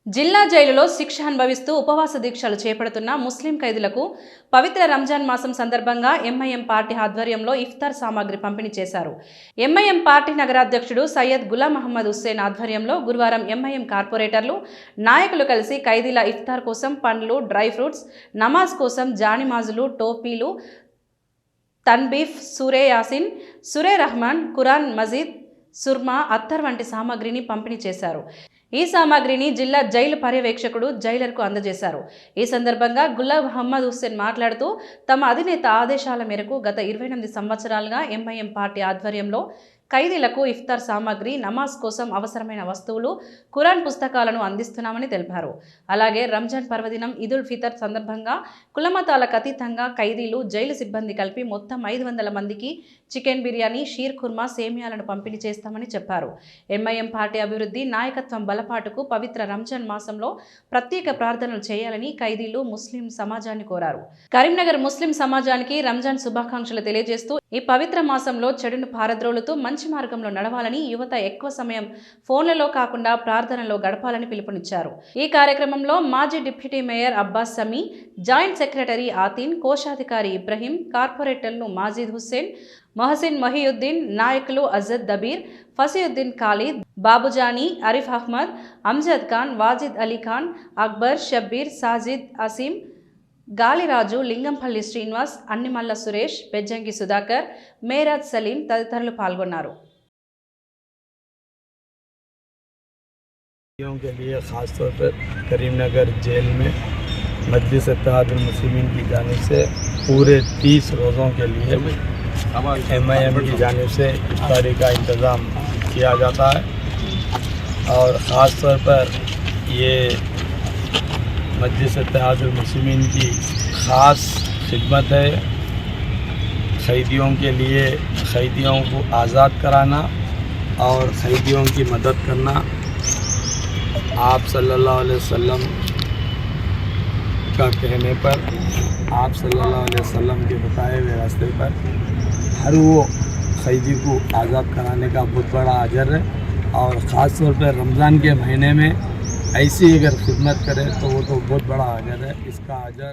జిల్లా జైలులో శిక్ష అనుభవిస్తూ ఉపవాస దీక్షలు చేపడుతున్న ముస్లిం ఖైదీలకు పవిత్ర రంజాన్ మాసం సందర్భంగా ఎంఐఎం పార్టీ ఆధ్వర్యంలో ఇఫ్తార్ సామాగ్రి పంపిణీ చేశారు. ఎంఐఎం పార్టీ నగరాధ్యక్షుడు సయ్యద్ గులాం మహమ్మద్ హుస్సేన్ ఆధ్వర్యంలో గురువారం ఎంఐఎం కార్పొరేటర్లు, నాయకులు కలిసి ఖైదీల ఇఫ్తార్ కోసం పండ్లు, డ్రై ఫ్రూట్స్, నమాజ్ కోసం జానిమాజులు, టోపీలు, తన్బీఫ్, సూరే యాసిన్, సూరే రహమాన్, ఖురాన్ మజీద్, సుర్మా, అత్తర్ వంటి సామాగ్రిని పంపిణీ చేశారు. ఈ సామాగ్రిని జిల్లా జైలు పర్యవేక్షకుడు జైలర్కు అందజేశారు. ఈ సందర్భంగా గులాం మహమ్మద్ హుస్సేన్ మాట్లాడుతూ, తమ అధినేత ఆదేశాల మేరకు గత 28 సంవత్సరాలుగా ఎంఐఎం పార్టీ ఆధ్వర్యంలో ఖైదీలకు ఇఫ్తార్ సామాగ్రి, నమాజ్ కోసం అవసరమైన వస్తువులు, ఖురాన్ పుస్తకాలను అందిస్తున్నామని తెలిపారు. అలాగే రంజాన్ పర్వదినం, ఈదుల్ ఫితర్ సందర్భంగా కులమతాలకు అతీతంగా ఖైదీలు, జైలు సిబ్బంది కలిపి మొత్తం 500 మందికి చికెన్ బిర్యానీ, షీర్ కుర్మా, సేమియాలను పంపిణీ చేస్తామని చెప్పారు. ఎంఐఎం పార్టీ అభివృద్ధి, నాయకత్వం బలపాటుకు పవిత్ర రంజాన్ మాసంలో ప్రత్యేక ప్రార్థనలు చేయాలని ఖైదీలు, ముస్లిం సమాజాన్ని కోరారు. కరీంనగర్ ముస్లిం సమాజానికి రంజాన్ శుభాకాంక్షలు తెలియజేస్తూ, ఈ పవిత్ర మాసంలో చెడును పారద్రోలుతూ మంచి మార్గంలో నడవాలని, యువత ఎక్కువ సమయం ఫోన్లలో కాకుండా ప్రార్థనలో గడపాలని పిలుపునిచ్చారు. ఈ కార్యక్రమంలో మాజీ డిప్యూటీ మేయర్ అబ్బాస్ సమీ, జాయింట్ సెక్రటరీ ఆతీన్, కోశాధికారి ఇబ్రహీం, కార్పొరేటర్లు మాజిద్ హుస్సేన్, మొహసిన్ మొహియుద్దీన్, నాయకులు అజద్ దబీర్, ఫసీయుద్దీన్ ఖాలిద్, బాబుజానీ, అరిఫ్ అహ్మద్, అమ్జద్ ఖాన్, వాజిద్ అలీ ఖాన్, అక్బర్, షబ్బీర్, సాజిద్, అసీం, గాలిరాజు, లింగంపల్లి శ్రీనివాస్, అన్నిమల్ల సురేష్, బెజ్జంగి సుధాకర్, మేరాజ్ సలీం తదితరులు పాల్గొన్నారు. के लिए ख़ासतौर पर करीमनगर जेल में मजलिस इत्तेहादुल मुस्लिमीन की जानिब से पूरे 30 रोज़ों के लिए एमआईएम की जानिब से इफ्तारी का इंतज़ाम किया जाता है और ख़ास तौर पर ये मजलिस इत्तेहादुल मुस्लिमीन की ख़ास खिदमत है क़ैदियों के लिए, क़ैदियों को आज़ाद कराना और क़ैदियों की मदद करना। आप सल्लल्लाहु अलैहि वसल्लम का कहने पर, आप सल्लल्लाहु अलैहि वसल्लम के बताए हुए रास्ते पर हर वो क़ैदी को आज़ाद कराने का बहुत बड़ा अजर है और ख़ास तौर पर रमज़ान के महीने में ऐसी अगर खिदमत करे तो वो तो बहुत बड़ा अजर है। इसका अजर